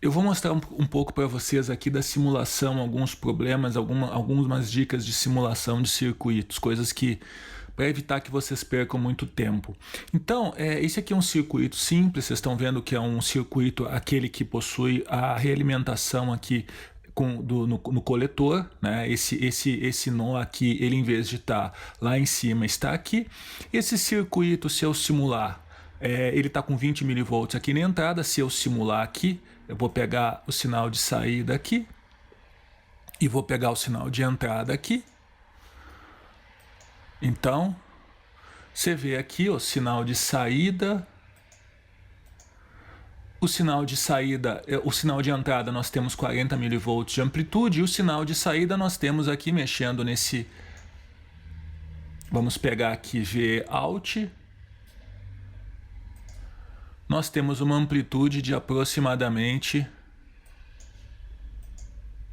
Eu vou mostrar um pouco para vocês aqui da simulação, alguns problemas, algumas dicas de simulação de circuitos, coisas que para evitar que vocês percam muito tempo. Então, esse aqui é um circuito simples, vocês estão vendo que é um circuito aquele que possui a realimentação aqui no coletor, né? Esse nó aqui, ele em vez de estar lá em cima, está aqui. Esse circuito, se eu simular, ele está com 20 milivolts aqui na entrada. Se eu simular aqui, eu vou pegar o sinal de saída aqui e vou pegar o sinal de entrada aqui. Então, você vê aqui o sinal de saída. O sinal de saída, o sinal de entrada nós temos 40 milivolts de amplitude e o sinal de saída nós temos aqui mexendo nesse... Vamos pegar aqui Vout. Nós temos uma amplitude de aproximadamente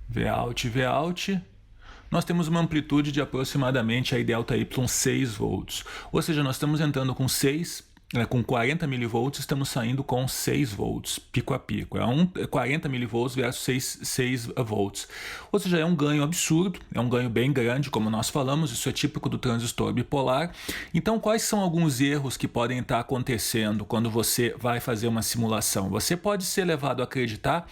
Vout. Nós temos uma amplitude de aproximadamente aí ΔY 6 volts. Ou seja, nós estamos entrando com 40 milivolts, estamos saindo com 6 volts, pico a pico. 40 milivolts versus 6 volts. Ou seja, é um ganho absurdo, é um ganho bem grande, como nós falamos, isso é típico do transistor bipolar. Então, quais são alguns erros que podem estar acontecendo quando você vai fazer uma simulação? Você pode ser levado a acreditar,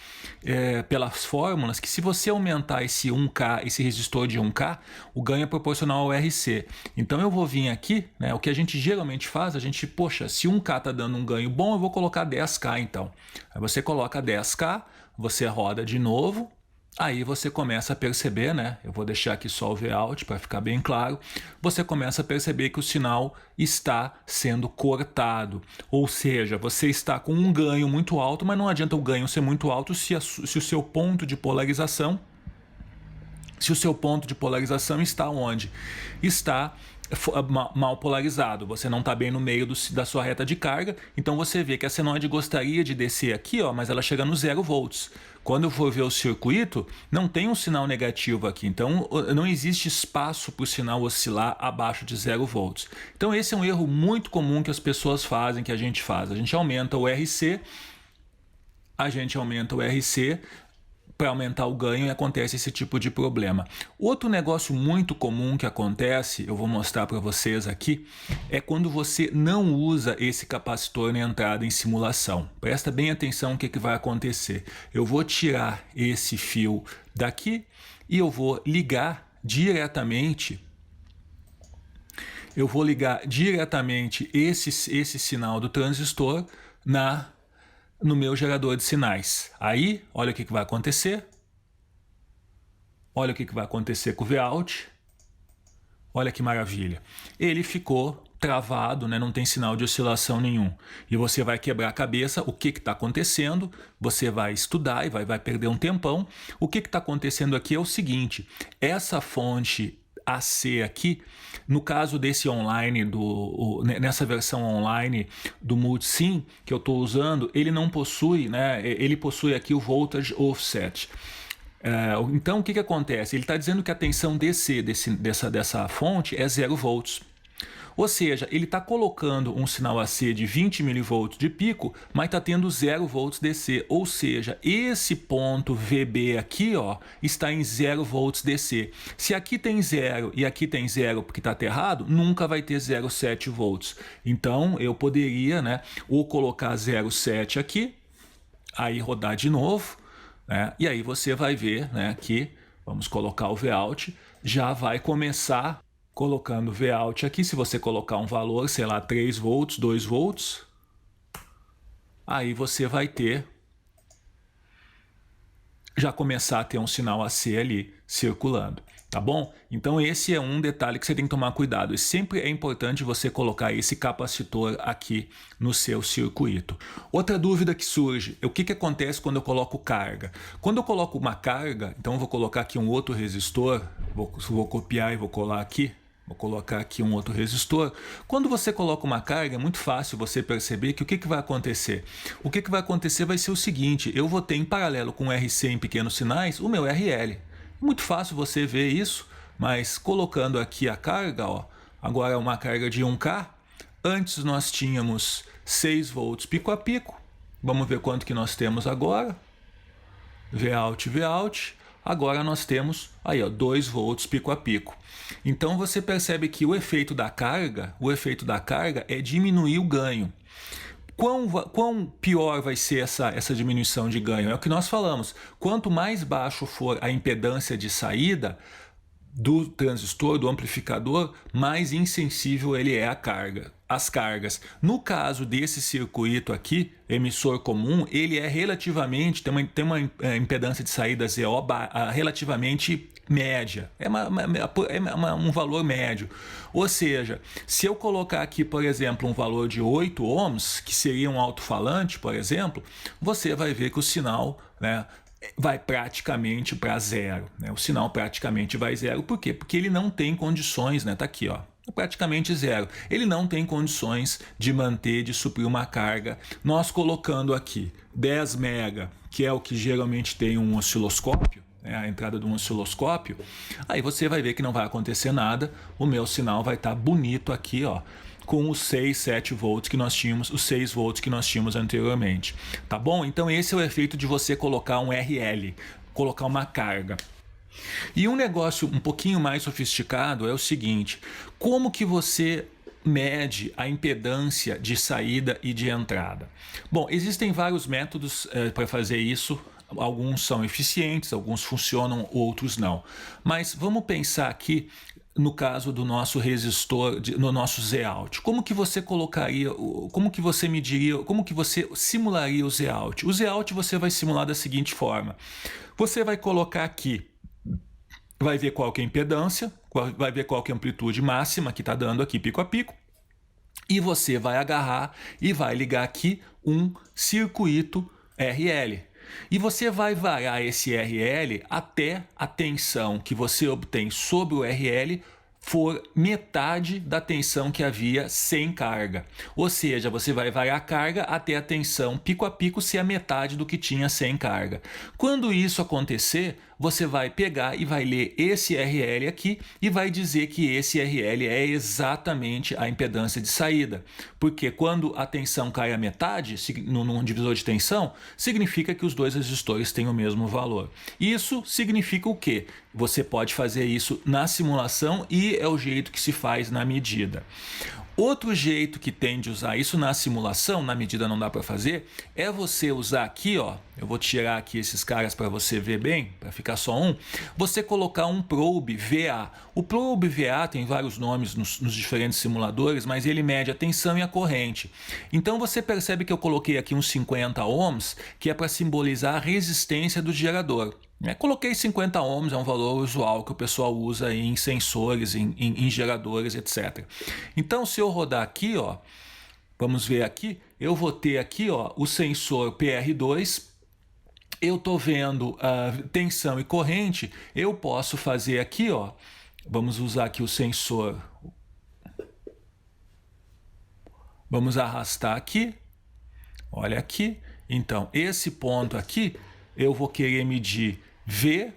pelas fórmulas, que se você aumentar esse 1K, esse resistor de 1K, o ganho é proporcional ao RC. Então, eu vou vir aqui, né, o que a gente geralmente faz, a gente, poxa, se 1K está dando um ganho bom, eu vou colocar 10K então. Aí você coloca 10K, você roda de novo, aí você começa a perceber, né? Eu vou deixar aqui só o Vout para ficar bem claro. Você começa a perceber que o sinal está sendo cortado. Ou seja, você está com um ganho muito alto, mas não adianta o ganho ser muito alto se o seu ponto de polarização... Se o seu ponto de polarização está onde? Está mal polarizado, você não está bem no meio da sua reta de carga, então você vê que a senoide gostaria de descer aqui, ó, mas ela chega no 0 volts. Quando eu for ver o circuito, não tem um sinal negativo aqui, então não existe espaço para o sinal oscilar abaixo de 0 volts. Então esse é um erro muito comum que as pessoas fazem, que a gente faz. A gente aumenta o RC, para aumentar o ganho e acontece esse tipo de problema. Outro negócio muito comum que acontece, eu vou mostrar para vocês aqui, é quando você não usa esse capacitor na entrada em simulação. Presta bem atenção o que vai acontecer. Eu vou tirar esse fio daqui e eu vou ligar diretamente esse sinal do transistor no meu gerador de sinais. Aí, olha o que vai acontecer. Olha o que vai acontecer com o Vout. Olha que maravilha. Ele ficou travado, né? Não tem sinal de oscilação nenhum. E você vai quebrar a cabeça, o que está acontecendo, você vai estudar e vai perder um tempão. O que está acontecendo aqui é o seguinte, essa fonte AC aqui, no caso desse online, nessa versão online do Multisim que eu estou usando, ele não possui, né? Ele possui aqui o voltage offset. Então o que acontece? Ele está dizendo que a tensão DC dessa fonte é 0 volts. Ou seja, ele está colocando um sinal AC de 20 milivolts de pico, mas está tendo 0 volts DC. Ou seja, esse ponto VB aqui, ó, está em 0 volts DC. Se aqui tem 0 e aqui tem 0 porque está aterrado, nunca vai ter 0,7 volts. Então eu poderia, né, ou colocar 0,7 aqui, aí rodar de novo, né, e aí você vai ver, né, que, vamos colocar o Vout, já vai começar... Colocando Vout aqui, se você colocar um valor, sei lá, 3 volts, 2 volts, aí você vai já começar a ter um sinal AC ali circulando, tá bom? Então esse é um detalhe que você tem que tomar cuidado. E sempre é importante você colocar esse capacitor aqui no seu circuito. Outra dúvida que surge, o que acontece quando eu coloco carga? Quando eu coloco uma carga, então eu vou colocar aqui um outro resistor, vou copiar e vou colar aqui. Vou colocar aqui um outro resistor. Quando você coloca uma carga, é muito fácil você perceber que o que vai acontecer? O que vai acontecer vai ser o seguinte, eu vou ter em paralelo com o RC em pequenos sinais, o meu RL. Muito fácil você ver isso, mas colocando aqui a carga, ó, agora é uma carga de 1K. Antes nós tínhamos 6 volts pico a pico. Vamos ver quanto que nós temos agora. Vout, Vout. Agora nós temos aí, ó, 2 volts pico a pico. Então você percebe que o efeito da carga é diminuir o ganho. Quão pior vai ser essa diminuição de ganho? É o que nós falamos. Quanto mais baixo for a impedância de saída do transistor, do amplificador, mais insensível ele é às cargas. No caso desse circuito aqui, emissor comum, ele é relativamente, tem uma impedância de saída ZO relativamente média, é um valor médio. Ou seja, se eu colocar aqui, por exemplo, um valor de 8 ohms, que seria um alto-falante, por exemplo, você vai ver que o sinal, né, vai praticamente para zero, né? O sinal praticamente vai zero. Por quê? Porque ele não tem condições, né? Tá aqui, ó, praticamente zero. Ele não tem condições de manter, de suprir uma carga. Nós colocando aqui 10 mega, que é o que geralmente tem um osciloscópio, a entrada de um osciloscópio, aí você vai ver que não vai acontecer nada, o meu sinal vai estar bonito aqui, ó, com os 6, 7 volts que nós tínhamos, os 6 volts que nós tínhamos anteriormente, tá bom? Então esse é o efeito de você colocar um RL, colocar uma carga. E um negócio um pouquinho mais sofisticado é o seguinte: como que você mede a impedância de saída e de entrada? Bom, existem vários métodos para fazer isso. Alguns são eficientes, alguns funcionam, outros não. Mas vamos pensar aqui no caso do nosso resistor, no nosso Zout. Como que você colocaria, como que você mediria, como que você simularia o Zout? O Zout você vai simular da seguinte forma: você vai colocar aqui, vai ver qual que é a impedância, vai ver qual que é a amplitude máxima que está dando aqui pico a pico, e você vai agarrar e vai ligar aqui um circuito RL. E você vai variar esse RL até a tensão que você obtém sobre o RL for metade da tensão que havia sem carga. Ou seja, você vai variar a carga até a tensão pico a pico ser a metade do que tinha sem carga. Quando isso acontecer, você vai pegar e vai ler esse RL aqui e vai dizer que esse RL é exatamente a impedância de saída. Porque quando a tensão cai a metade, num divisor de tensão, significa que os dois resistores têm o mesmo valor. Isso significa o quê? Você pode fazer isso na simulação e é o jeito que se faz na medida. Outro jeito que tem de usar isso na simulação, na medida não dá para fazer, é você usar aqui, ó, eu vou tirar aqui esses caras para você ver bem, para ficar só um, você colocar um probe VA. O probe VA tem vários nomes nos diferentes simuladores, mas ele mede a tensão e a corrente. Então você percebe que eu coloquei aqui uns 50 ohms, que é para simbolizar a resistência do gerador. Coloquei 50 ohms, é um valor usual que o pessoal usa em sensores, em geradores, etc. Então, se eu rodar aqui, ó, vamos ver aqui, eu vou ter aqui, ó, o sensor PR2, eu estou vendo tensão e corrente, eu posso fazer aqui, ó, vamos usar aqui o sensor, vamos arrastar aqui, olha aqui, então esse ponto aqui, eu vou querer medir V,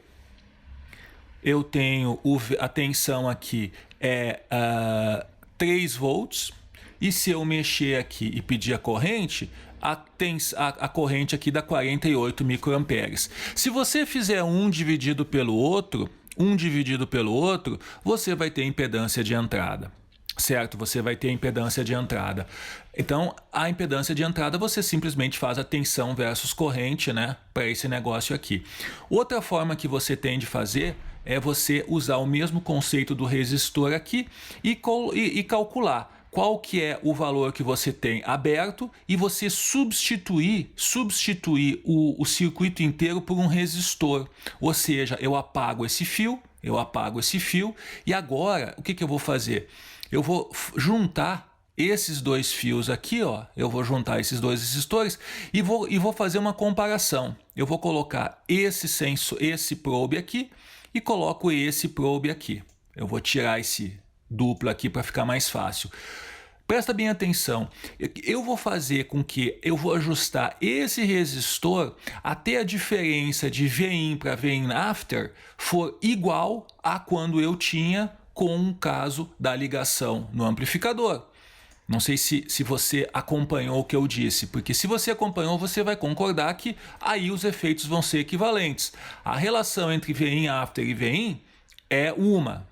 eu tenho a tensão aqui é 3 volts, e se eu mexer aqui e pedir a corrente, a corrente aqui dá 48 microamperes. Se você fizer um dividido pelo outro, você vai ter impedância de entrada. Certo? Você vai ter impedância de entrada. Então, a impedância de entrada você simplesmente faz a tensão versus corrente, né, para esse negócio aqui. Outra forma que você tem de fazer é você usar o mesmo conceito do resistor aqui e calcular qual que é o valor que você tem aberto e você substituir o circuito inteiro por um resistor. Ou seja, eu apago esse fio e agora o que eu vou fazer? Eu vou juntar esses dois fios aqui, ó. Eu vou juntar esses dois resistores e vou fazer uma comparação. Eu vou colocar esse probe aqui e coloco esse probe aqui. Eu vou tirar esse duplo aqui para ficar mais fácil. Presta bem atenção. Eu vou fazer com que eu vou ajustar esse resistor até a diferença de Vin para Vin after for igual a quando eu tinha com o caso da ligação no amplificador. Não sei se você acompanhou o que eu disse, porque se você acompanhou, você vai concordar que aí os efeitos vão ser equivalentes. A relação entre Vin after e Vin é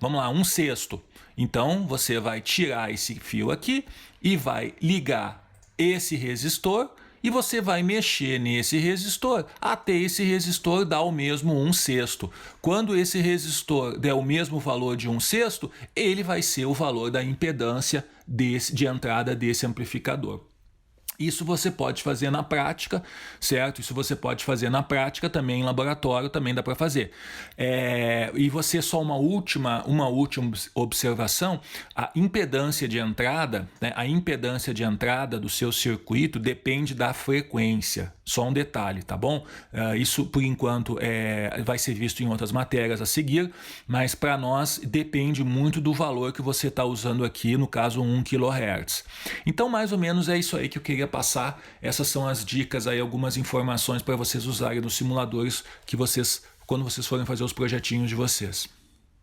vamos lá, 1/6. Então você vai tirar esse fio aqui e vai ligar esse resistor e você vai mexer nesse resistor até esse resistor dar o mesmo 1/6. Quando esse resistor der o mesmo valor de 1/6, ele vai ser o valor da impedância de entrada desse amplificador. Isso você pode fazer na prática, certo? Isso você pode fazer na prática também em laboratório, também dá para fazer. E você só uma última observação, a impedância de entrada, né? A impedância de entrada do seu circuito depende da frequência. Só um detalhe, tá bom? Isso por enquanto vai ser visto em outras matérias a seguir, mas para nós depende muito do valor que você está usando aqui, no caso 1 kHz. Então mais ou menos é isso aí que eu queria passar. Essas são as dicas aí, algumas informações para vocês usarem nos simuladores quando vocês forem fazer os projetinhos de vocês.